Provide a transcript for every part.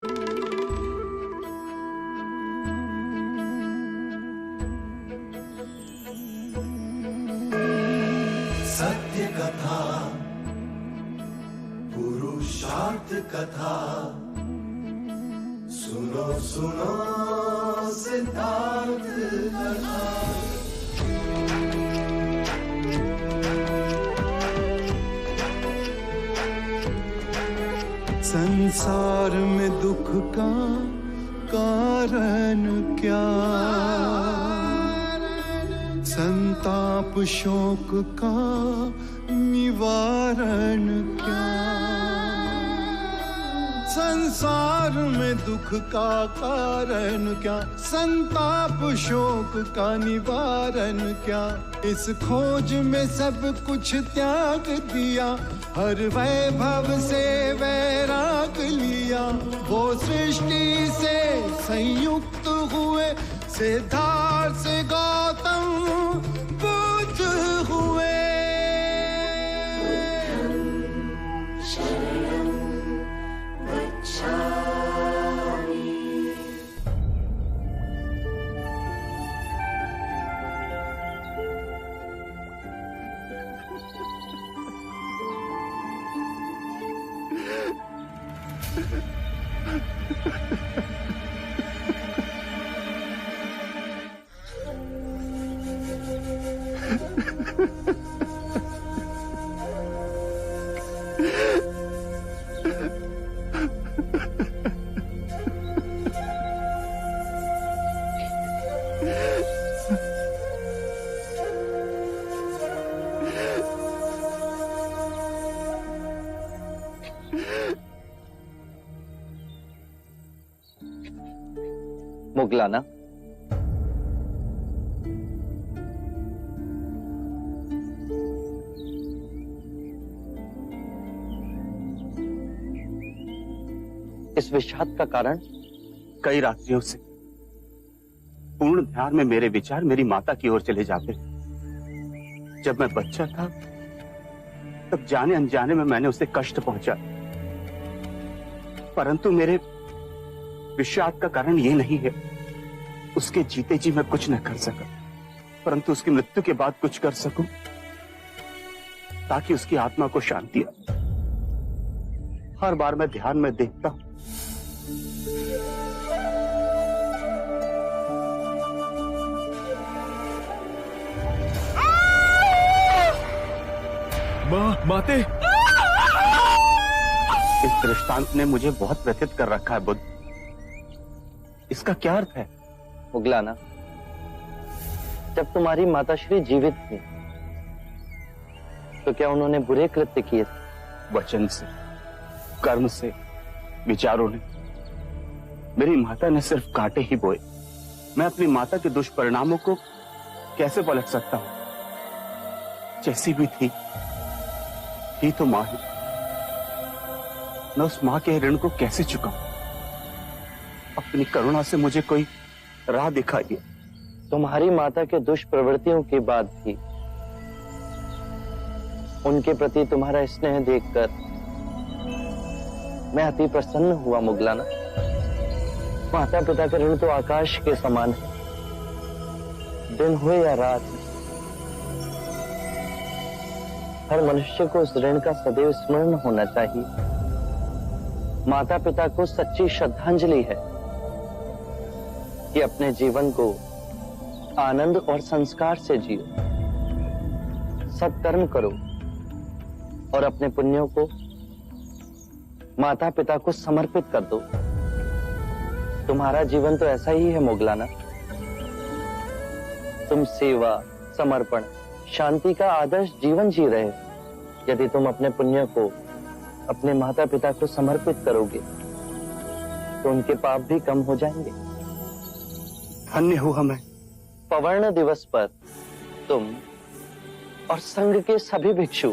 सत्य कथा, पुरुषार्थ कथा, सुनो सुनो सिद्धार्थ कथा। संसार में दुख का कारण क्या, संताप शोक का निवारण क्या। संसार में दुख का कारण क्या, संताप शोक का निवारण क्या। इस खोज में सब कुछ त्याग दिया, हर वैभव से वैराग लिया। वो सृष्टि से संयुक्त हुए, सिद्धार्थ से गौतम बुद्ध हुए। मुगलाना, इस विषाद का कारण? कई रात्रियों से पूर्ण ध्यान में मेरे विचार मेरी माता की ओर चले जाते। जब मैं बच्चा था तब जाने अनजाने में मैंने उसे कष्ट पहुंचा, परंतु मेरे विषाद का कारण ये नहीं है। उसके जीते जी मैं कुछ न कर सका, परंतु उसकी मृत्यु के बाद कुछ कर सकूं ताकि उसकी आत्मा को शांति आए। हर बार मैं ध्यान में देखता हूं, माते। इस दृष्टांत ने मुझे बहुत व्यथित कर रखा है बुद्ध। इसका क्या अर्थ है? मुगलाना, जब तुम्हारी माताश्री जीवित थी तो क्या उन्होंने बुरे कृत्य किए? वचन से, कर्म से, विचारों ने। मेरी माता ने सिर्फ कांटे ही बोए। मैं अपनी माता के दुष्परिणामों को कैसे पलट सकता हूं? जैसी भी थी तो मां ही। मैं उस मां के ऋण को कैसे चुकाऊं? अपनी करुणा से मुझे कोई राह दिखाइए। तुम्हारी माता के दुष्प्रवृत्तियों के बाद भी उनके प्रति तुम्हारा स्नेह देखकर मैं अति प्रसन्न हुआ मुगलाना। माता पिता का ऋण तो आकाश के समान है, दिन हो या रात, हर मनुष्य को उस ऋण का सदैव स्मरण होना चाहिए। माता पिता को सच्ची श्रद्धांजलि है कि अपने जीवन को आनंद और संस्कार से जियो, सत्कर्म करो और अपने पुण्यों को माता पिता को समर्पित कर दो। तुम्हारा जीवन तो ऐसा ही है मुगलाना। तुम सेवा, समर्पण, शांति का आदर्श जीवन जी रहे हो। यदि तुम अपने पुण्य को अपने माता पिता को समर्पित करोगे तो उनके पाप भी कम हो जाएंगे। धन्य हुआ मैं। पवर्ण दिवस पर तुम और संघ के सभी भिक्षु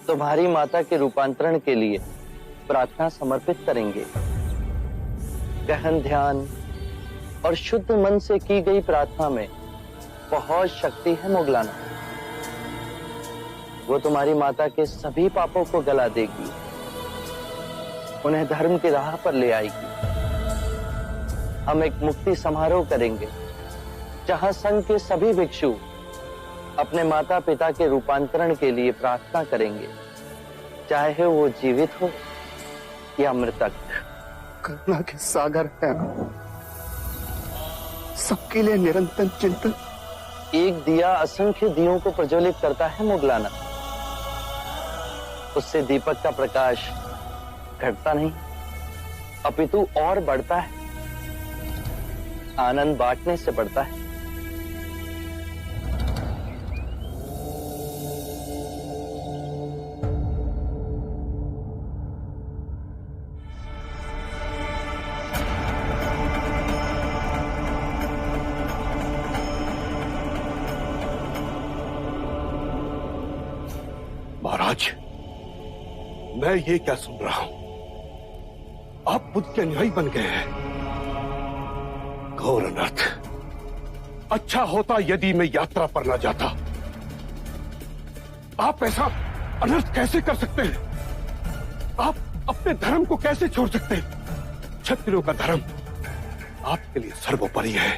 तुम्हारी माता के रूपांतरण के लिए प्रार्थना समर्पित करेंगे। गहन ध्यान और शुद्ध मन से की गई प्रार्थना में बहुत शक्ति है मुगलाना। वो तुम्हारी माता के सभी पापों को गला देगी उन्हें धर्म की राह पर ले आएगी। हम एक मुक्ति समारोह करेंगे जहां संघ के सभी भिक्षु अपने माता पिता के रूपांतरण के लिए प्रार्थना करेंगे, चाहे वो जीवित हो या मृतक। करुणा के सागर है, सबके लिए निरंतर चिंतन। एक दिया असंख्य दियों को प्रज्वलित करता है मुगलाना, उससे दीपक का प्रकाश घटता नहीं अपितु और बढ़ता है, आनंद बांटने से बढ़ता है। महाराज, मैं ये क्या सुन रहा हूं? आप बुद्ध के अनुयायी बन गए हैं। घोर अनर्थ। अच्छा होता यदि मैं यात्रा पर न जाता। आप ऐसा अनर्थ कैसे कर सकते हैं? आप अपने धर्म को कैसे छोड़ सकते हैं? क्षत्रियों का धर्म आपके लिए सर्वोपरि है।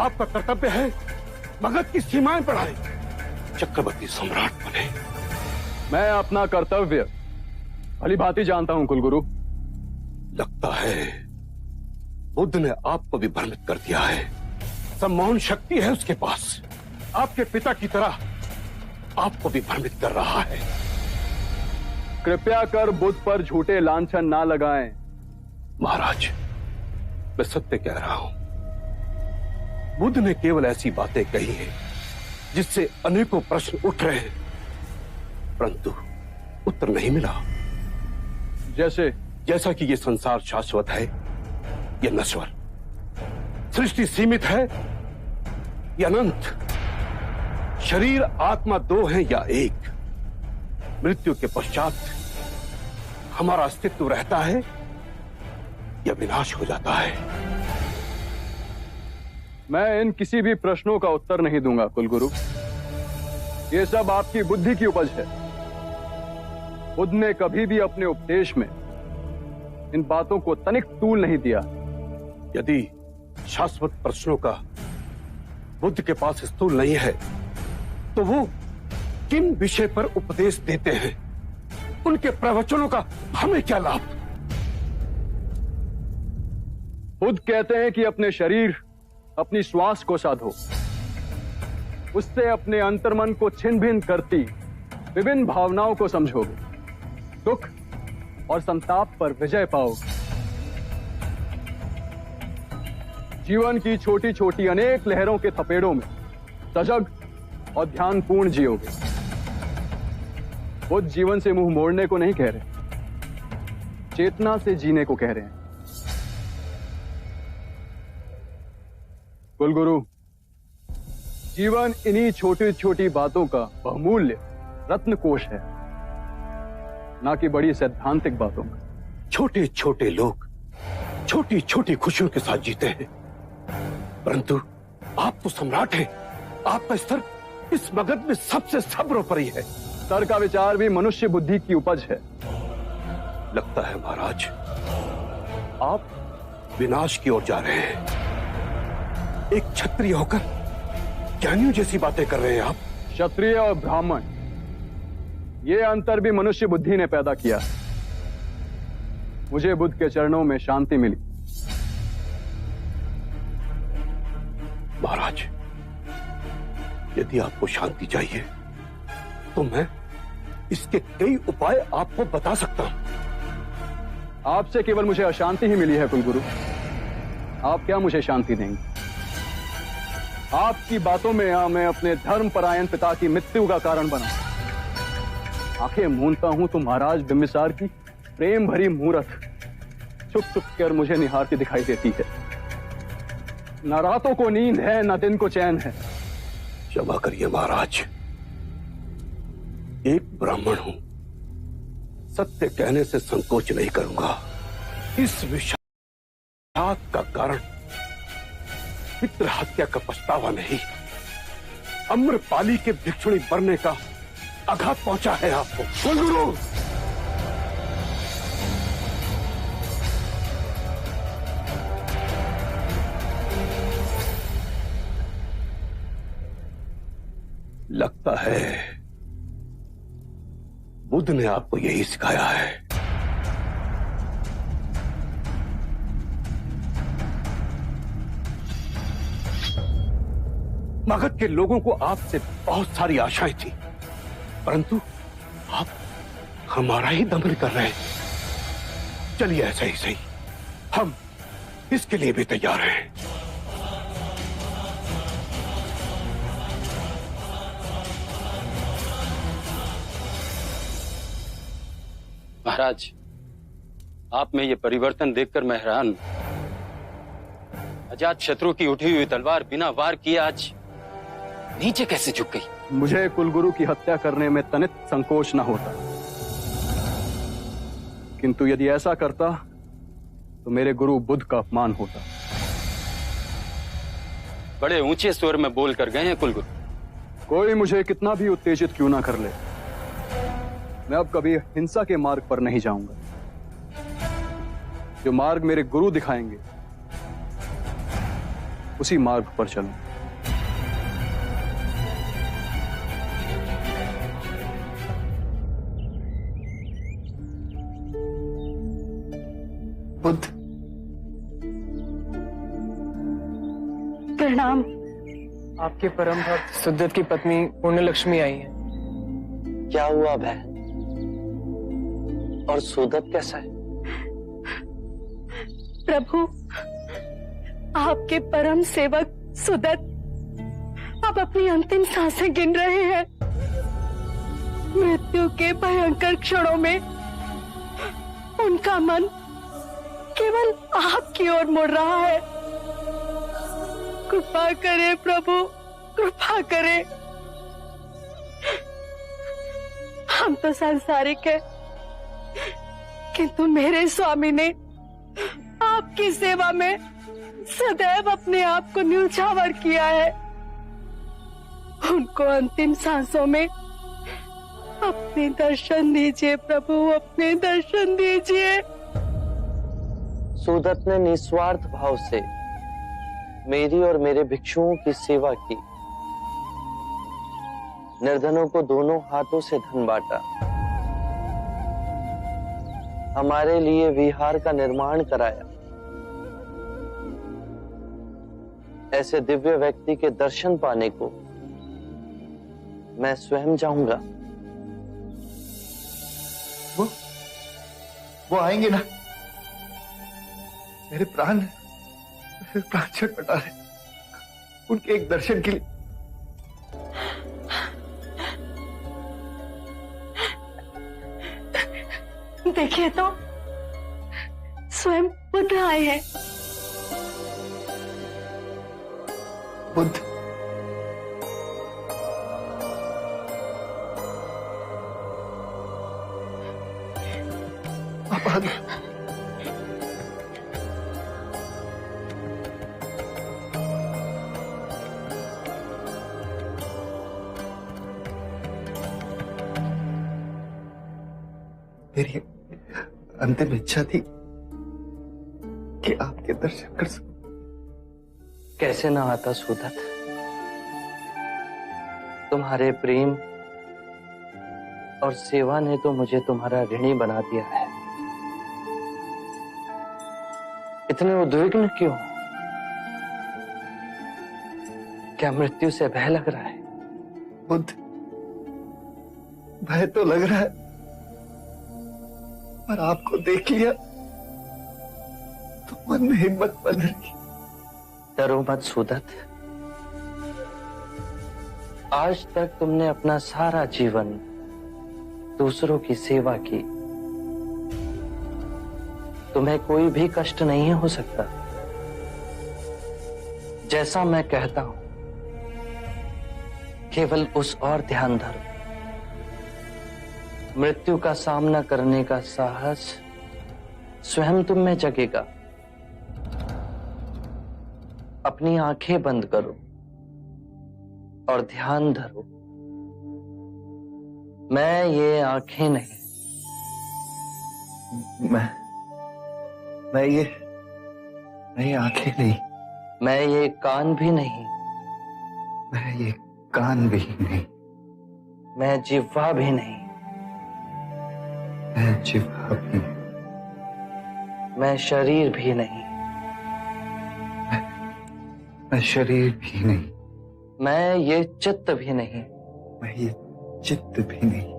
आपका कर्तव्य है मगध की सीमाएं बढ़ाएं, चक्रवर्ती सम्राट बने। मैं अपना कर्तव्य भली भांति जानता हूं कुलगुरु। लगता है बुद्ध ने आपको भी भ्रमित कर दिया है। सम्मोहन शक्ति है उसके पास, आपके पिता की तरह आपको भी भ्रमित कर रहा है। कृपया कर बुद्ध पर झूठे लांछन ना लगाएं। महाराज, मैं सत्य कह रहा हूं। बुद्ध ने केवल ऐसी बातें कही हैं जिससे अनेकों प्रश्न उठ रहे हैं, परंतु उत्तर नहीं मिला। जैसा कि ये संसार शाश्वत है या नश्वर, सृष्टि सीमित है या अनंत, शरीर आत्मा दो हैं या एक, मृत्यु के पश्चात हमारा अस्तित्व रहता है या विनाश हो जाता है। मैं इन किसी भी प्रश्नों का उत्तर नहीं दूंगा कुलगुरु। ये सब आपकी बुद्धि की उपज है। बुद्ध ने कभी भी अपने उपदेश में इन बातों को तनिक तूल नहीं दिया। यदि शाश्वत प्रश्नों का बुद्ध के पास स्थूल नहीं है, तो वो किन विषय पर उपदेश देते हैं? उनके प्रवचनों का हमें क्या लाभ? बुद्ध कहते हैं कि अपने शरीर, अपनी श्वास को साधो, उससे अपने अंतर्मन को छिन्न भिन्न करती विभिन्न भावनाओं को समझोगे, दुख और संताप पर विजय पाओगे। जीवन की छोटी छोटी अनेक लहरों के थपेड़ों में सजग और ध्यानपूर्ण जियोगे। बुद्ध जीवन से मुंह मोड़ने को नहीं कह रहे, चेतना से जीने को कह रहे हैं। कुलगुरु, जीवन इन्हीं छोटी छोटी बातों का बहुमूल्य रत्नकोश है, ना कि बड़ी सैद्धांतिक बातों का। छोटे छोटे लोग छोटी छोटी खुशियों के साथ जीते हैं, परंतु आप तो सम्राट हैं। आपका स्तर इस मगध में सबसे सर्वोपरि है। स्तर का विचार भी मनुष्य बुद्धि की उपज है। लगता है महाराज, आप विनाश की ओर जा रहे हैं। एक क्षत्रिय होकर ज्ञानियों जैसी बातें कर रहे हैं आप। क्षत्रिय और ब्राह्मण, ये अंतर भी मनुष्य बुद्धि ने पैदा किया। मुझे बुद्ध के चरणों में शांति मिली। महाराज, यदि आपको शांति चाहिए तो मैं इसके कई उपाय आपको बता सकता हूं। आपसे केवल मुझे अशांति ही मिली है कुलगुरु। आप क्या मुझे शांति देंगे? आपकी बातों में मैं अपने धर्मपरायण पिता की मृत्यु का कारण बना। आंखें मूंदता हूं तो महाराज बिंबिसार की प्रेम भरी मूरत चुप चुप कर मुझे निहारती दिखाई देती है। न रातों को नींद है, न दिन को चैन है। क्षमा करिए महाराज, एक ब्राह्मण हूं, सत्य कहने से संकोच नहीं करूंगा। इस विषाद का कारण पितृ हत्या का पछतावा नहीं, अम्रपाली के भिक्षुणी बनने का आघात पहुंचा है आपको। कुलगुरु, लगता है बुद्ध ने आपको यही सिखाया है। मगध के लोगों को आपसे बहुत सारी आशाएं थी, परंतु आप हमारा ही दमन कर रहे हैं। चलिए ऐसा ही सही, हम इसके लिए भी तैयार हैं। महाराज, आप में ये परिवर्तन देखकर मैं हैरान हूं। अजात शत्रु की उठी हुई तलवार बिना वार किए आज नीचे कैसे झुक गई? मुझे कुलगुरु की हत्या करने में तनित संकोच न होता, किंतु यदि ऐसा करता तो मेरे गुरु बुद्ध का अपमान होता। बड़े ऊंचे स्वर में बोल कर गए हैं कुलगुरु। कोई मुझे कितना भी उत्तेजित क्यों ना कर ले, मैं अब कभी हिंसा के मार्ग पर नहीं जाऊंगा। जो मार्ग मेरे गुरु दिखाएंगे उसी मार्ग पर चलूं। बुद्ध, प्रणाम। आपके परम भक्त सुदत की पत्नी पुण्यलक्ष्मी आई है। क्या हुआ बहन? और सुदत कैसा है? प्रभु, आपके परम सेवक सुदत अब अपनी अंतिम सांसें गिन रहे हैं। मृत्यु के भयंकर क्षणों में उनका मन केवल आपकी ओर मुड़ रहा है। कृपा करें प्रभु, कृपा करें। हम तो सांसारिक है, किंतु मेरे स्वामी ने आपकी सेवा में सदैव अपने आप को न्यौछावर किया है। उनको अंतिम सांसों में अपने दर्शन दीजिए प्रभु, अपने दर्शन दीजिए। सुदत ने निस्वार्थ भाव से मेरी और मेरे भिक्षुओं की सेवा की। निर्धनों को दोनों हाथों से धन बांटा, हमारे लिए विहार का निर्माण कराया। ऐसे दिव्य व्यक्ति के दर्शन पाने को मैं स्वयं जाऊंगा। वो आएंगे ना? मेरे प्राण छटपटा रहे उनके एक दर्शन के लिए। देखिए तो, स्वयं बुद्ध आए हैं। बुद्ध, आप आ गए। मेरी अंतिम इच्छा थी कि आपके दर्शन कर सकूं। कैसे ना आता सुदत, तुम्हारे प्रेम और सेवा ने तो मुझे तुम्हारा ऋणी बना दिया है। इतने उद्विग्न क्यों? क्या मृत्यु से भय लग रहा है? बुद्ध, भय तो लग रहा है, पर आपको देख लिया तो मन में हिम्मत बन रही। डरो मत सुदत। आज तक तुमने अपना सारा जीवन दूसरों की सेवा की। तुम्हें कोई भी कष्ट नहीं हो सकता। जैसा मैं कहता हूं, केवल उस और ध्यान धरो। मृत्यु का सामना करने का साहस स्वयं तुम में जगेगा। अपनी आंखें बंद करो और ध्यान धरो। मैं ये आंखें नहीं, मैं ये आंखें नहीं, मैं ये कान भी नहीं, मैं ये कान भी नहीं, मैं जिह्वा भी नहीं, मैं जिह्वा भी नहीं, मैं शरीर भी नहीं, मैं शरीर भी नहीं, मैं ये चित्त भी नहीं, मैं ये चित्त भी नहीं।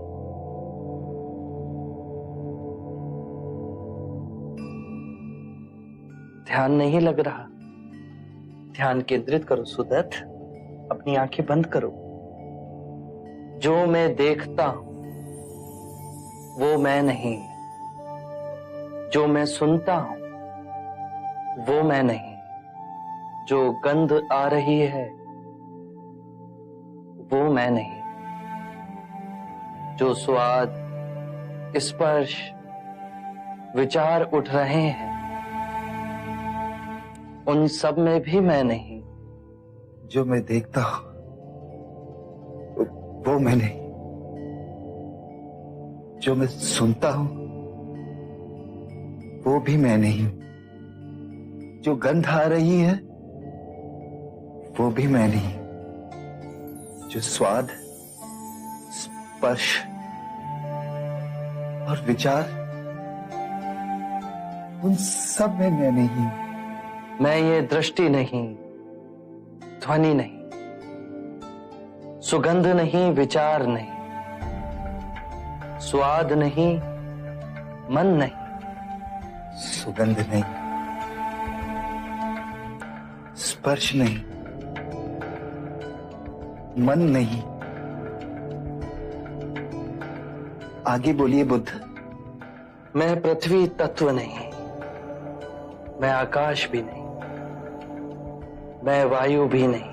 ध्यान नहीं लग रहा। ध्यान केंद्रित करो सुदत्त, अपनी आंखें बंद करो। जो मैं देखता हूं वो मैं नहीं, जो मैं सुनता हूं वो मैं नहीं, जो गंध आ रही है वो मैं नहीं, जो स्वाद, स्पर्श, विचार उठ रहे हैं उन सब में भी मैं नहीं। जो मैं देखता हूं वो मैं नहीं, जो मैं सुनता हूं वो भी मैं नहीं, जो गंध आ रही है वो भी मैं नहीं, जो स्वाद, स्पर्श और विचार उन सब में मैं नहीं। मैं ये दृष्टि नहीं, ध्वनि नहीं, सुगंध नहीं, विचार नहीं, स्वाद नहीं, मन नहीं, सुगंध नहीं, स्पर्श नहीं, मन नहीं। आगे बोलिए बुद्ध। मैं पृथ्वी तत्व नहीं, मैं आकाश भी नहीं, मैं वायु भी नहीं,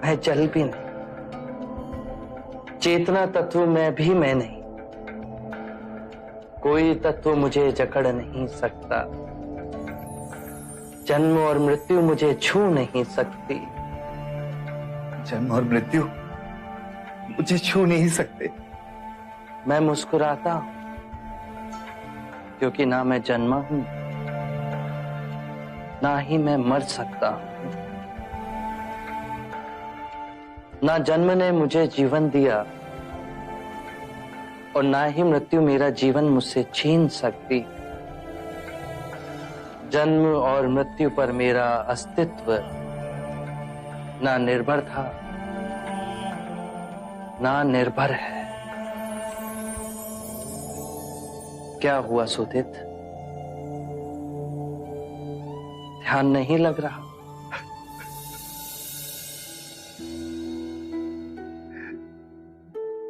मैं जल भी नहीं, चेतना तत्व में भी मैं नहीं। कोई तत्व मुझे जकड़ नहीं सकता, जन्म और मृत्यु मुझे छू नहीं सकती। जन्म और मृत्यु मुझे छू नहीं सकते। मैं मुस्कुराता हूं क्योंकि ना मैं जन्मा हूं ना ही मैं मर सकता हूं। ना जन्म ने मुझे जीवन दिया और ना ही मृत्यु मेरा जीवन मुझसे छीन सकती। जन्म और मृत्यु पर मेरा अस्तित्व ना निर्भर था ना निर्भर है। क्या हुआ सुदित? ध्यान नहीं लग रहा?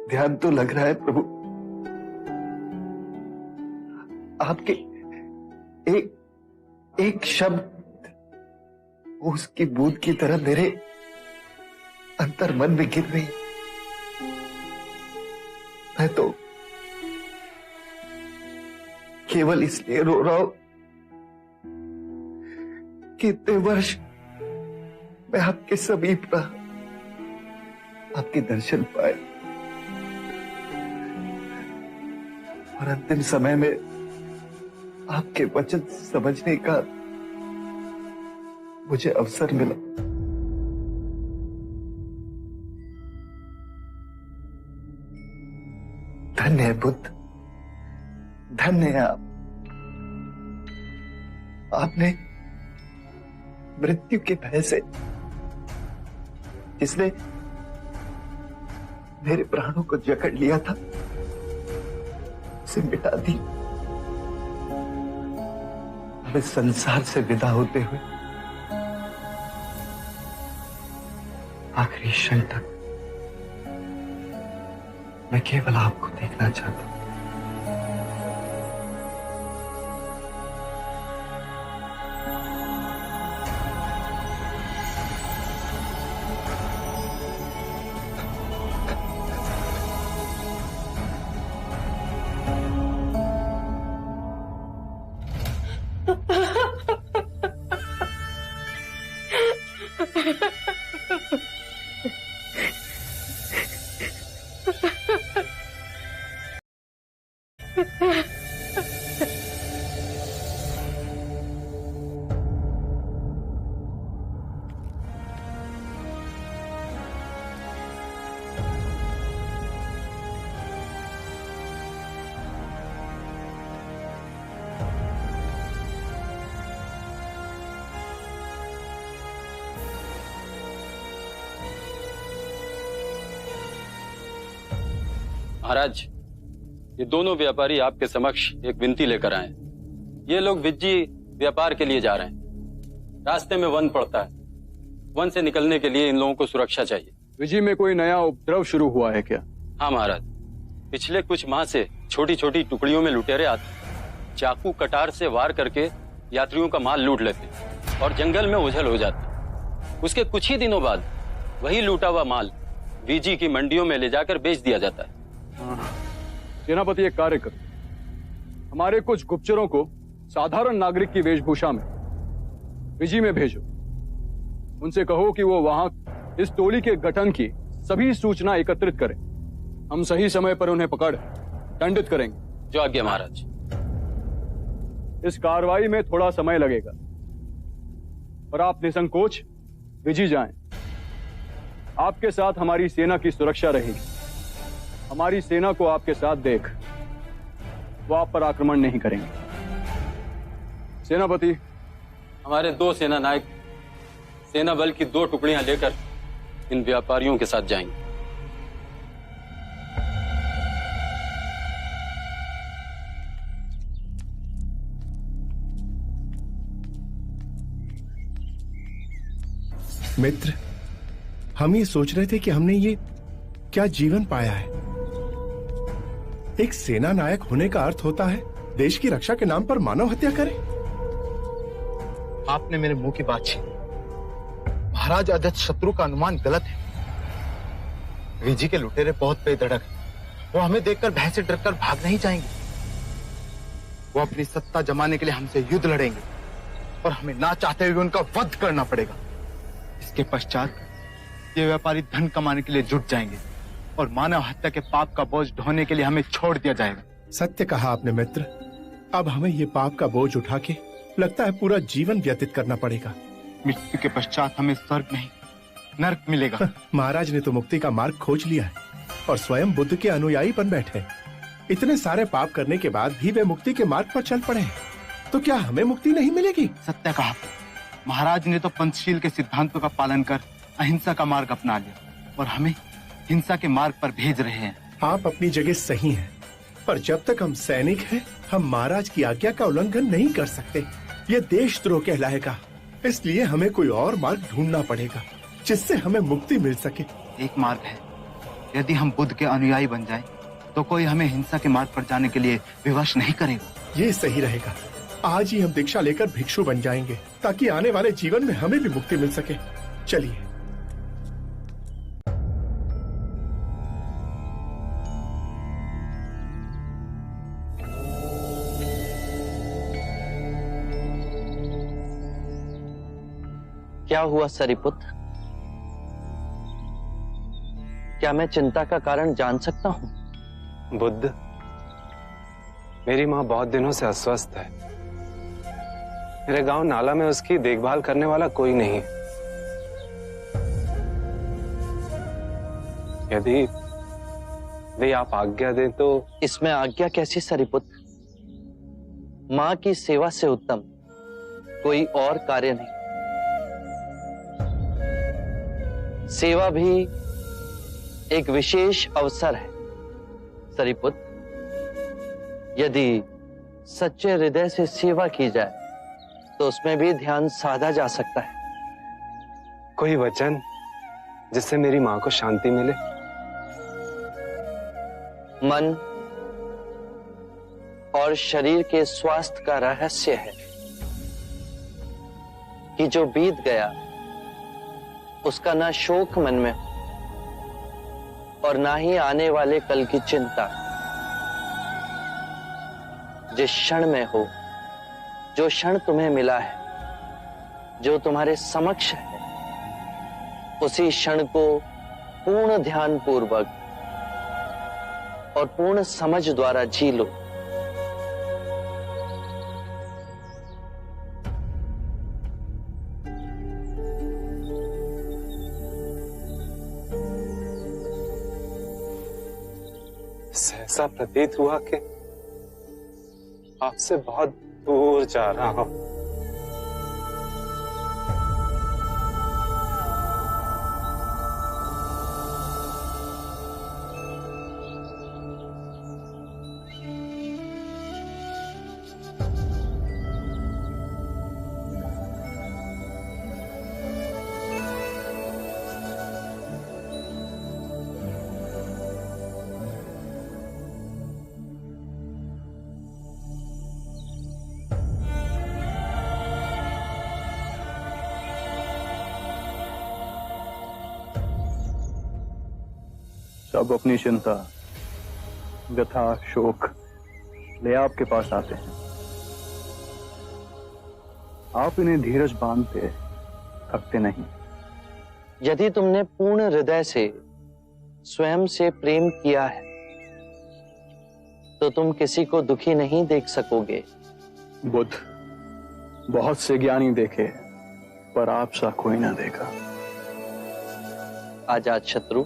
ध्यान तो लग रहा है प्रभु। आपके एक शब्द उसकी बूंद की तरह मेरे अंतर मन में गिर रही। मैं तो केवल इसलिए रो रहा हूं कि इतने वर्ष मैं आपके समीप रहा, आपके दर्शन पाए और अंतिम समय में आपके वचन समझने का मुझे अवसर मिला। धन्य है बुद्ध, धन्य है आप। आपने मृत्यु के भय से, जिसने मेरे प्राणों को जकड़ लिया था, उसे मिटा दी। मैं संसार से विदा होते हुए आखिरी क्षण तक मैं केवल आपको देखना चाहता हूं। महाराज, ये दोनों व्यापारी आपके समक्ष एक विनती लेकर आए। ये लोग विज्जी व्यापार के लिए जा रहे हैं। रास्ते में वन पड़ता है। वन से निकलने के लिए इन लोगों को सुरक्षा चाहिए। विजय में कोई नया उपद्रव शुरू हुआ है क्या? हाँ महाराज, पिछले कुछ माह से छोटी छोटी टुकड़ियों में लुटेरे आते, चाकू कटार से वार करके यात्रियों का माल लूट लेते और जंगल में ओझल हो जाते। उसके कुछ ही दिनों बाद वही लूटा हुआ माल वीजी की मंडियों में ले जाकर बेच दिया जाता है। सेनापति, एक कार्य करो, हमारे कुछ गुप्तचरों को साधारण नागरिक की वेशभूषा में विजी में भेजो। उनसे कहो कि वो वहां इस टोली के गठन की सभी सूचना एकत्रित करें। हम सही समय पर उन्हें पकड़ दंडित करेंगे। जो आज्ञा महाराज। इस कार्रवाई में थोड़ा समय लगेगा और आप निसंकोच विजी जाएं। आपके साथ हमारी सेना की सुरक्षा रहेगी। हमारी सेना को आपके साथ देख वो आप पर आक्रमण नहीं करेंगे। सेनापति, हमारे 2 सेना नायक सेना बल की 2 टुकड़ियां लेकर इन व्यापारियों के साथ जाएंगे। मित्र, हम ये सोच रहे थे कि हमने ये क्या जीवन पाया है। एक सेना नायक होने का अर्थ होता है देश की रक्षा के नाम पर मानव हत्या करें। आपने मेरे मुंह की बात छीनी। महाराज, अजत शत्रु का अनुमान गलत है। विजी के लुटेरे बहुत बेधड़क हैं। वो हमें देखकर भय से डरकर भाग नहीं जाएंगे। वो अपनी सत्ता जमाने के लिए हमसे युद्ध लड़ेंगे और हमें ना चाहते हुए उनका वध करना पड़ेगा। इसके पश्चात ये व्यापारी धन कमाने के लिए जुट जाएंगे और मानव हत्या के पाप का बोझ ढोने के लिए हमें छोड़ दिया जाएगा। सत्य कहा आपने मित्र। अब हमें ये पाप का बोझ उठा के लगता है पूरा जीवन व्यतीत करना पड़ेगा। मृत्यु के पश्चात हमें स्वर्ग नहीं नरक मिलेगा। महाराज ने तो मुक्ति का मार्ग खोज लिया है और स्वयं बुद्ध के अनुयायी बन बैठे। इतने सारे पाप करने के बाद भी वे मुक्ति के मार्ग पर चल पड़े, तो क्या हमें मुक्ति नहीं मिलेगी? सत्य कहा। महाराज ने तो पंचशील के सिद्धांतों का पालन कर अहिंसा का मार्ग अपना लिया और हमें हिंसा के मार्ग पर भेज रहे हैं। आप अपनी जगह सही हैं, पर जब तक हम सैनिक हैं, हम महाराज की आज्ञा का उल्लंघन नहीं कर सकते। ये देशद्रोह कहलाएगा। इसलिए हमें कोई और मार्ग ढूंढना पड़ेगा जिससे हमें मुक्ति मिल सके। एक मार्ग है, यदि हम बुद्ध के अनुयायी बन जाएं, तो कोई हमें हिंसा के मार्ग पर जाने के लिए विवश नहीं करेगा। ये सही रहेगा। आज ही हम दीक्षा लेकर भिक्षु बन जाएंगे ताकि आने वाले जीवन में हमें भी मुक्ति मिल सके। चलिए। क्या हुआ सरिपुत्र? क्या मैं चिंता का कारण जान सकता हूं? बुद्ध, मेरी माँ बहुत दिनों से अस्वस्थ है। मेरे गांव नाला में उसकी देखभाल करने वाला कोई नहीं। यदि वे आप आज्ञा दें तो। इसमें आज्ञा कैसी सरिपुत्र? माँ की सेवा से उत्तम कोई और कार्य नहीं। सेवा भी एक विशेष अवसर है सरिपुत्र। यदि सच्चे हृदय से सेवा की जाए तो उसमें भी ध्यान साधा जा सकता है। कोई वचन जिससे मेरी माँ को शांति मिले? मन और शरीर के स्वास्थ्य का रहस्य है कि जो बीत गया उसका ना शोक मन में हो और ना ही आने वाले कल की चिंता। जिस क्षण में हो, जो क्षण तुम्हें मिला है, जो तुम्हारे समक्ष है, उसी क्षण को पूर्ण ध्यान पूर्वक और पूर्ण समझ द्वारा जी लो। सहसा प्रतीत हुआ कि आपसे बहुत दूर जा रहा हूं। सब अपनी चिंता, व्यथा, शोक ले आपके पास आते हैं। आप इन्हें धीरज बांधते थकते नहीं। यदि तुमने पूर्ण हृदय से स्वयं से प्रेम किया है तो तुम किसी को दुखी नहीं देख सकोगे। बुद्ध, बहुत से ज्ञानी देखे पर आप सा कोई ना देखा। अजातशत्रु,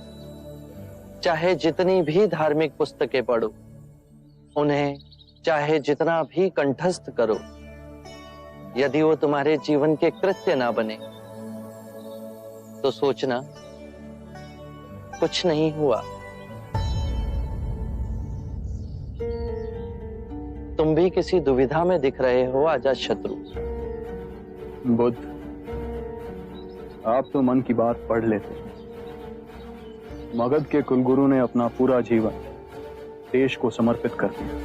चाहे जितनी भी धार्मिक पुस्तकें पढ़ो, उन्हें चाहे जितना भी कंठस्थ करो, यदि वो तुम्हारे जीवन के कृत्य ना बने तो सोचना कुछ नहीं हुआ। तुम भी किसी दुविधा में दिख रहे हो अजातशत्रु। बुद्ध, आप तो मन की बात पढ़ लेते हैं। मगध के कुलगुरु ने अपना पूरा जीवन देश को समर्पित कर दिया।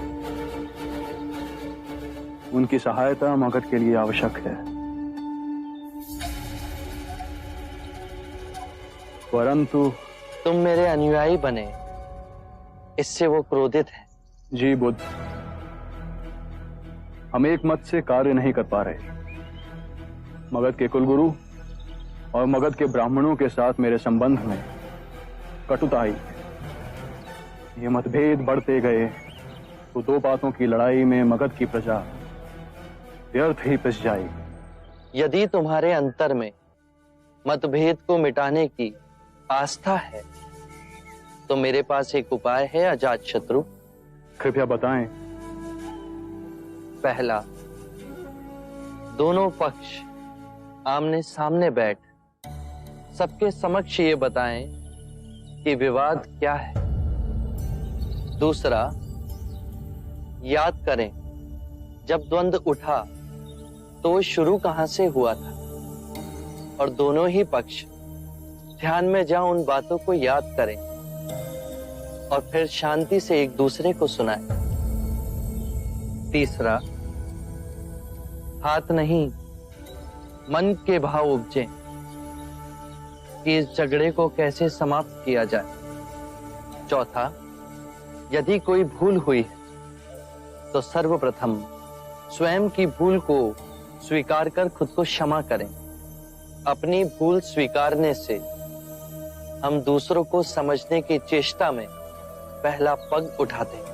उनकी सहायता मगध के लिए आवश्यक है, परंतु तुम मेरे अनुयायी बने, इससे वो क्रोधित है। जी बुद्ध, हम एक मत से कार्य नहीं कर पा रहे। मगध के कुलगुरु और मगध के ब्राह्मणों के साथ मेरे संबंध में कटुता आई। ये मतभेद बढ़ते गए तो दो बातों की लड़ाई में मगध की प्रजा व्यर्थ ही पिस जाएगी। यदि तुम्हारे अंतर में मतभेद को मिटाने की आस्था है तो मेरे पास एक उपाय है अजातशत्रु। कृपया बताएं। पहला, दोनों पक्ष आमने सामने बैठ सबके समक्ष ये बताएं कि विवाद क्या है। दूसरा, याद करें जब द्वंद्व उठा तो शुरू कहां से हुआ था, और दोनों ही पक्ष ध्यान में जाओ उन बातों को याद करें और फिर शांति से एक दूसरे को सुनाएं। तीसरा, हाथ नहीं मन के भाव उपजे कि इस झगड़े को कैसे समाप्त किया जाए। चौथा, यदि कोई भूल हुई है तो सर्वप्रथम स्वयं की भूल को स्वीकार कर खुद को क्षमा करें। अपनी भूल स्वीकारने से हम दूसरों को समझने की चेष्टा में पहला पग उठाते हैं।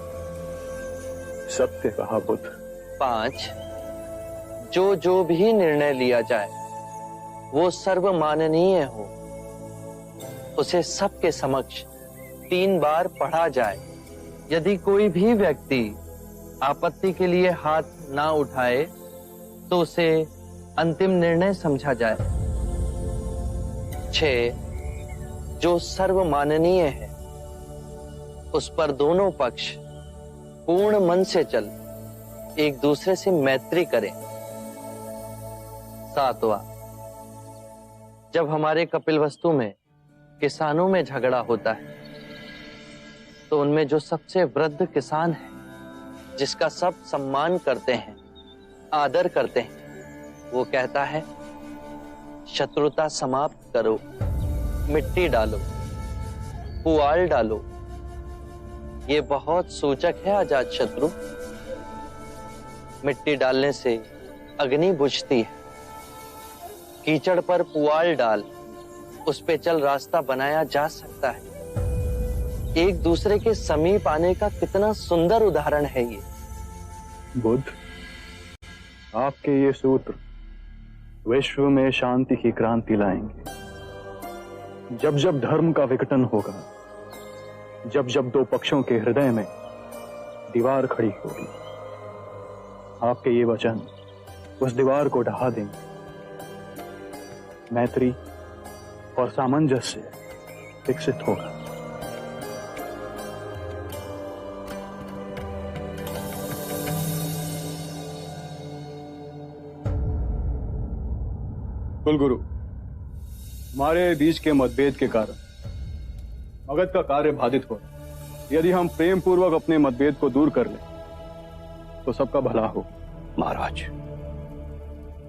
सत्य कहा बुद्ध। 5, जो भी निर्णय लिया जाए वो सर्वमाननीय हो, उसे सबके समक्ष 3 बार पढ़ा जाए। यदि कोई भी व्यक्ति आपत्ति के लिए हाथ ना उठाए तो उसे अंतिम निर्णय समझा जाए। 6, जो सर्वमाननीय है उस पर दोनों पक्ष पूर्ण मन से चल एक दूसरे से मैत्री करें। 7वां, जब हमारे कपिलवस्तु में किसानों में झगड़ा होता है तो उनमें जो सबसे वृद्ध किसान है, जिसका सब सम्मान करते हैं, आदर करते हैं, वो कहता है, शत्रुता समाप्त करो, मिट्टी डालो, पुआल डालो। ये बहुत सूचक है अजातशत्रु। मिट्टी डालने से अग्नि बुझती है, कीचड़ पर पुआल डाल उस पे चल रास्ता बनाया जा सकता है। एक दूसरे के समीप आने का कितना सुंदर उदाहरण है ये। बुद्ध, आपके ये सूत्र विश्व में शांति की क्रांति लाएंगे। जब जब धर्म का विघटन होगा, जब जब दो पक्षों के हृदय में दीवार खड़ी होगी, आपके ये वचन उस दीवार को ढहा देंगे। मैत्री और सामंजस्य विकसित होगा। कुलगुरु, हमारे बीच के मतभेद के कारण मगध का कार्य बाधित हो। यदि हम प्रेम पूर्वक अपने मतभेद को दूर कर लें तो सबका भला हो। महाराज,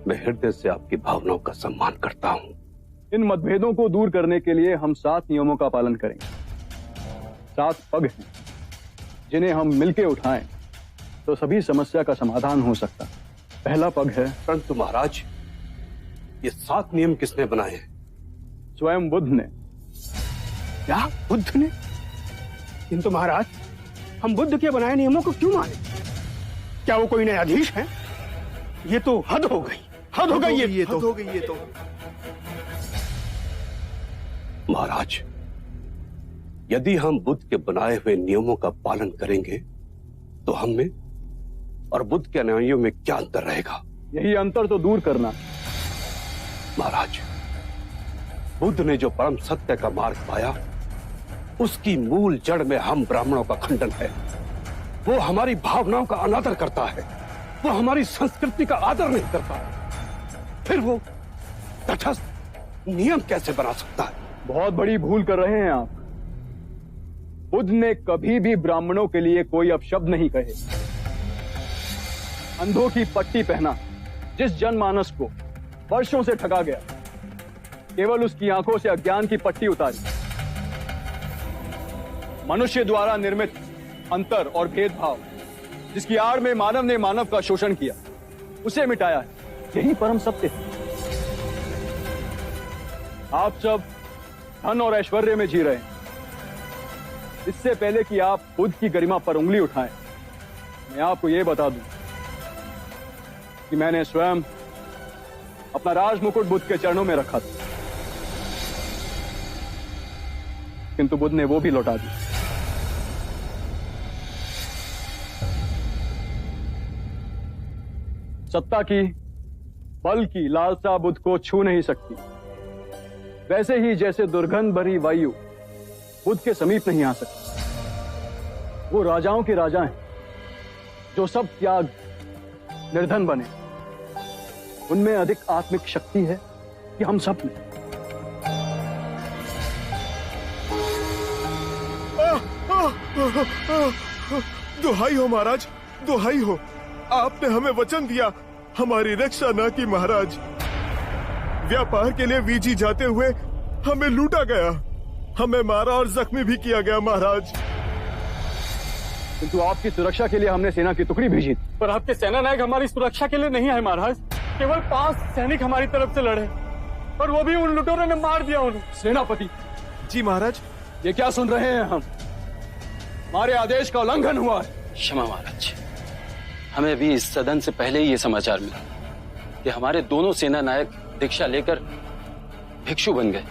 मैं हृदय से आपकी भावनाओं का सम्मान करता हूं। इन मतभेदों को दूर करने के लिए हम 7 नियमों का पालन करेंगे। 7 पग हैं जिन्हें हम मिलके उठाएं तो सभी समस्या का समाधान हो सकता है। पहला पग है, परंतु महाराज, ये 7 नियम किसने बनाए हैं? स्वयं बुद्ध ने। क्या बुद्ध ने? किंतु महाराज, हम बुद्ध के बनाए नियमों को क्यों माने? क्या वो कोई न्यायाधीश है? ये तो हद हो गई, हद हो गई ये तो। महाराज, यदि हम बुद्ध के बनाए हुए नियमों का पालन करेंगे तो हम में और बुद्ध के अनुयायियों में क्या अंतर रहेगा? यही अंतर तो दूर करना। महाराज, बुद्ध ने जो परम सत्य का मार्ग पाया, उसकी मूल जड़ में हम ब्राह्मणों का खंडन है। वो हमारी भावनाओं का अनादर करता है, वो हमारी संस्कृति का आदर नहीं करता, फिर वो तटस्थ नियम कैसे बना सकता है? बहुत बड़ी भूल कर रहे हैं आप। बुद्ध ने कभी भी ब्राह्मणों के लिए कोई अपशब्द नहीं कहे। अंधों की पट्टी पहना जिस जनमानस को वर्षों से ठगा गया, केवल उसकी आंखों से अज्ञान की पट्टी उतारी। मनुष्य द्वारा निर्मित अंतर और भेदभाव, जिसकी आड़ में मानव ने मानव का शोषण किया, उसे मिटाया है। यही परम सत्य है। आप सब धन और ऐश्वर्य में जी रहे हैं। इससे पहले कि आप बुद्ध की गरिमा पर उंगली उठाएं, मैं आपको यह बता दूं कि मैंने स्वयं अपना राज मुकुट बुद्ध के चरणों में रखा था, किंतु बुद्ध ने वो भी लौटा दिया। सत्ता की, बल की लालसा बुद्ध को छू नहीं सकती, वैसे ही जैसे दुर्गंध भरी वायु बुद्ध के समीप नहीं आ सकती। वो राजाओं के राजा हैं जो सब त्याग निर्धन बने। उनमें अधिक आत्मिक शक्ति है कि हम सब में। दुहाई हो महाराज, दुहाई हो। आपने हमें वचन दिया, हमारी रक्षा न की महाराज। व्यापार के लिए वीजी जाते हुए हमें लूटा गया, हमें मारा और जख्मी भी किया गया महाराज। किंतु आपकी सुरक्षा के लिए हमने सेना की टुकड़ी भेजी, पर आपके सेना नायक हमारी सुरक्षा के लिए नहीं आए महाराज। केवल 5 सैनिक हमारी तरफ से लड़े और वो भी उन लुटेरों ने मार दिया उन्हें। सेनापति जी महाराज, ये क्या सुन रहे हैं हम? हमारे आदेश का उल्लंघन हुआ है। क्षमा महाराज, हमें भी इस सदन से पहले ही ये समाचार मिला कि हमारे दोनों सेना नायक दीक्षा लेकर भिक्षु बन गए।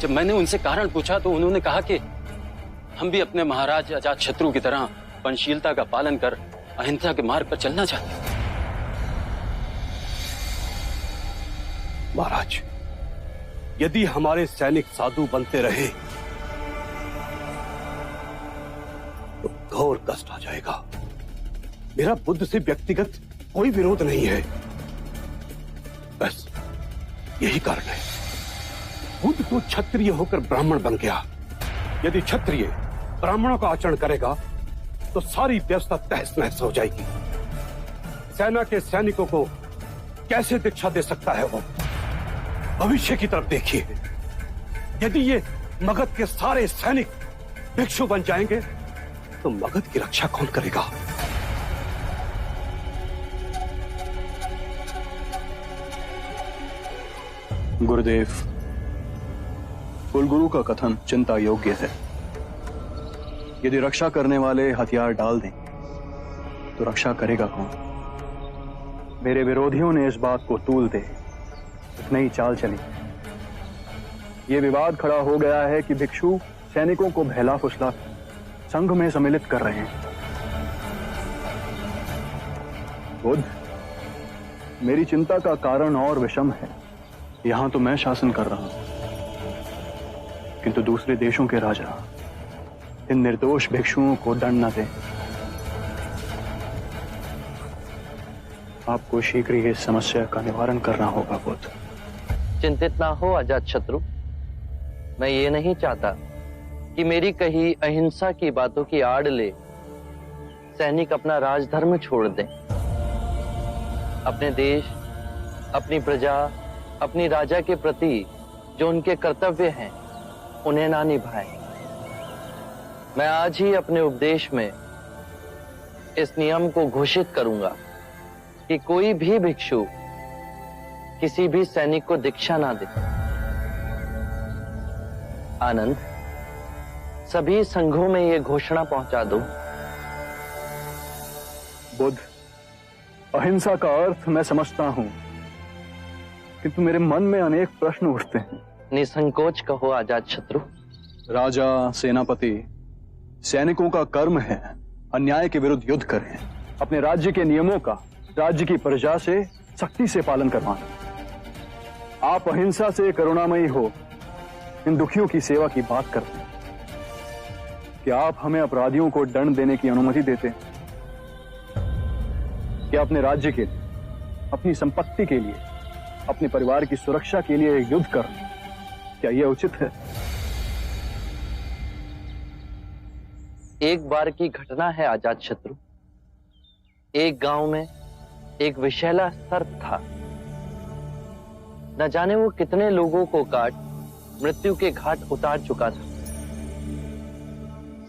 जब मैंने उनसे कारण पूछा तो उन्होंने कहा कि हम भी अपने महाराज अजातशत्रु की तरह पंचशीलता का पालन कर अहिंसा के मार्ग पर चलना चाहते हैं। महाराज, यदि हमारे सैनिक साधु बनते रहे तो घोर कष्ट आ जाएगा। मेरा बुद्ध से व्यक्तिगत कोई विरोध नहीं है, बस यही कारण है। बुद्ध तो क्षत्रिय होकर ब्राह्मण बन गया। यदि क्षत्रिय ब्राह्मणों का आचरण करेगा तो सारी व्यवस्था तहस नहस हो जाएगी। सेना के सैनिकों को कैसे दीक्षा दे सकता है वो? भविष्य की तरफ देखिए। यदि ये मगध के सारे सैनिक भिक्षु बन जाएंगे तो मगध की रक्षा कौन करेगा? गुरुदेव, कुलगुरु का कथन चिंता योग्य है। यदि रक्षा करने वाले हथियार डाल दें तो रक्षा करेगा कौन? मेरे विरोधियों ने इस बात को तूल दे एक नई चाल चली। ये विवाद खड़ा हो गया है कि भिक्षु सैनिकों को बहला फुसला संघ में सम्मिलित कर रहे हैं। बुद्ध, मेरी चिंता का कारण और विषम है। यहां तो मैं शासन कर रहा हूं, किंतु दूसरे देशों के राजा इन निर्दोष भिक्षुओं को दंड न दें। आपको शीघ्र ही इस समस्या का निवारण करना होगा बुद्ध। चिंतित ना हो अजातशत्रु। मैं ये नहीं चाहता कि मेरी कही अहिंसा की बातों की आड़ ले सैनिक अपना राजधर्म छोड़ दें। अपने देश, अपनी प्रजा, अपनी राजा के प्रति जो उनके कर्तव्य हैं उन्हें ना निभाएं। मैं आज ही अपने उपदेश में इस नियम को घोषित करूंगा कि कोई भी भिक्षु किसी भी सैनिक को दीक्षा ना दे। आनंद, सभी संघों में ये घोषणा पहुंचा दो। बुद्ध, अहिंसा का अर्थ मैं समझता हूं, किंतु मेरे मन में अनेक प्रश्न उठते हैं। निसंकोच कहो अजातशत्रु। राजा, सेनापति, सैनिकों का कर्म है अन्याय के विरुद्ध युद्ध करें, अपने राज्य के नियमों का राज्य की प्रजा से सख्ती से पालन करवाना। आप अहिंसा से करुणामयी हो इन दुखियों की सेवा की बात करते हैं। क्या आप हमें अपराधियों को दंड देने की अनुमति देते हैं? क्या अपने राज्य के लिए, अपनी संपत्ति के लिए, अपने परिवार की सुरक्षा के लिए युद्ध करना, क्या यह उचित है? एक बार की घटना है अजातशत्रु। एक गांव में एक विषैला सर्प था। न जाने वो कितने लोगों को काट मृत्यु के घाट उतार चुका था।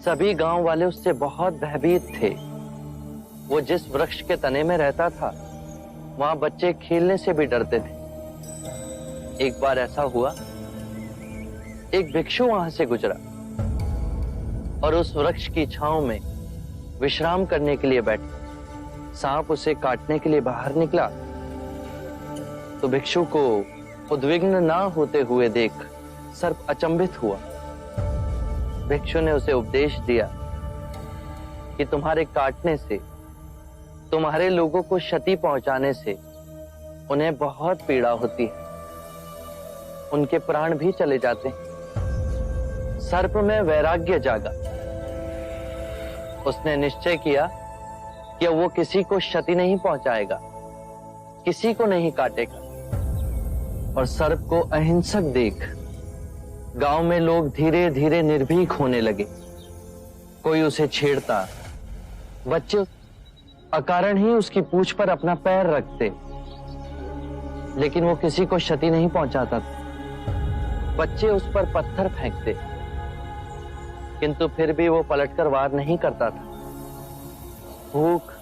सभी गांव वाले उससे बहुत भयभीत थे। वो जिस वृक्ष के तने में रहता था वहां बच्चे खेलने से भी डरते थे। एक बार ऐसा हुआ, एक भिक्षु वहां से गुजरा और उस वृक्ष की छांव में विश्राम करने के लिए बैठा। सांप उसे काटने के लिए बाहर निकला तो भिक्षु को उद्विग्न ना होते हुए देख सर्प अचंभित हुआ। भिक्षु ने उसे उपदेश दिया कि तुम्हारे काटने से, तुम्हारे लोगों को क्षति पहुंचाने से उन्हें बहुत पीड़ा होती है, उनके प्राण भी चले जाते हैं। सर्प में वैराग्य जागा। उसने निश्चय किया कि वो किसी को क्षति नहीं पहुंचाएगा, किसी को नहीं काटेगा। और सर्प को अहिंसक देख गांव में लोग धीरे धीरे निर्भीक होने लगे। कोई उसे छेड़ता, बच्चे अकारण ही उसकी पूंछ पर अपना पैर रखते, लेकिन वो किसी को क्षति नहीं पहुंचाता था। बच्चे उस पर पत्थर फेंकते, किंतु फिर भी वो पलटकर वार नहीं करता था। भूख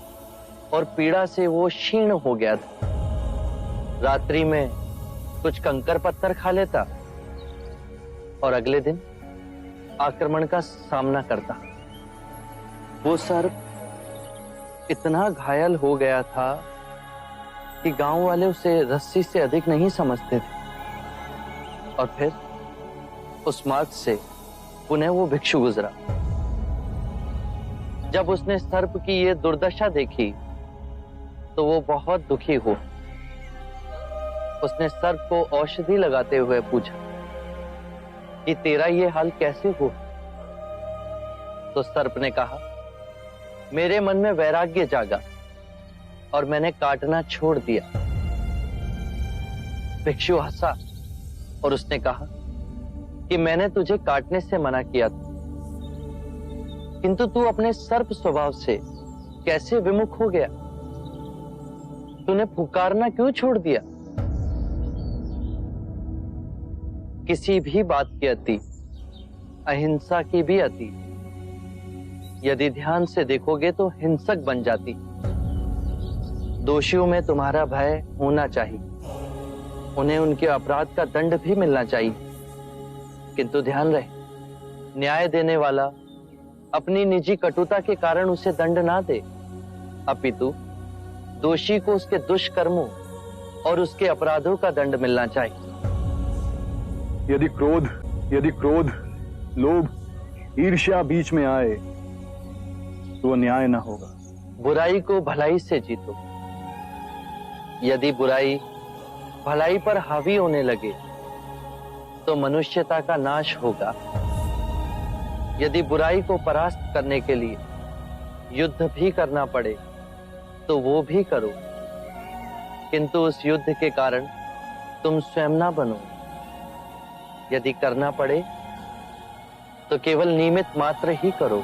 और पीड़ा से वो क्षीण हो गया था। रात्रि में कुछ कंकर पत्थर खा लेता और अगले दिन आक्रमण का सामना करता। वो सर्प इतना घायल हो गया था कि गांव वाले उसे रस्सी से अधिक नहीं समझते थे। और फिर उस मार्ग से पुनः वो भिक्षु गुजरा। जब उसने सर्प की ये दुर्दशा देखी तो वो बहुत दुखी हुआ। उसने सर्प को औषधि लगाते हुए पूछा कि तेरा ये हाल कैसे हुआ? तो सर्प ने कहा, मेरे मन में वैराग्य जागा और मैंने काटना छोड़ दिया। भिक्षु हंसा और उसने कहा कि मैंने तुझे काटने से मना किया था, किंतु तू अपने सर्प स्वभाव से कैसे विमुख हो गया? तूने पुकारना क्यों छोड़ दिया? किसी भी बात की अति, अहिंसा की भी अति, यदि ध्यान से देखोगे तो हिंसक बन जाती। दोषियों में तुम्हारा भय होना चाहिए, उन्हें उनके अपराध का दंड भी मिलना चाहिए, किंतु ध्यान रहे, न्याय देने वाला अपनी निजी कटुता के कारण उसे दंड ना दे, अपितु दोषी को उसके दुष्कर्मों और उसके अपराधों का दंड मिलना चाहिए। यदि क्रोध, लोभ, ईर्ष्या बीच में आए तो न्याय ना होगा। बुराई को भलाई से जीतो। यदि बुराई भलाई पर हावी होने लगे तो मनुष्यता का नाश होगा। यदि बुराई को परास्त करने के लिए युद्ध भी करना पड़े तो वो भी करो, किंतु उस युद्ध के कारण तुम स्वयं ना बनो। यदि करना पड़े तो केवल निमित्त मात्र ही करो।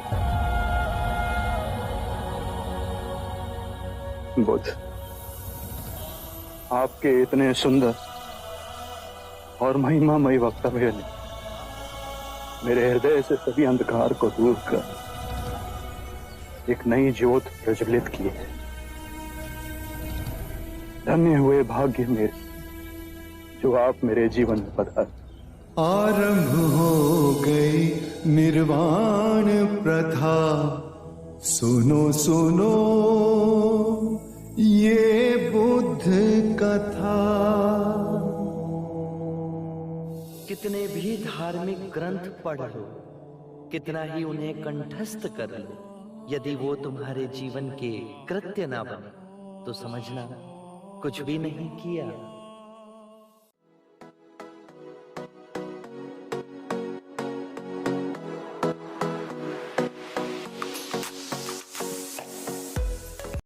बुद्ध, आपके इतने सुंदर और महिमामयी वक्तव्य ने मेरे हृदय से सभी अंधकार को दूर कर एक नई ज्योत प्रज्वलित की है। धन्य हुए भाग्य मेरे जो आप मेरे जीवन में पधारे। आरंभ हो गई निर्वाण प्रथा, सुनो सुनो ये बुद्ध कथा। कितने भी धार्मिक ग्रंथ पढ़ लो, कितना ही उन्हें कंठस्थ कर लो, यदि वो तुम्हारे जीवन के कृत्य ना बने तो समझना कुछ भी नहीं किया।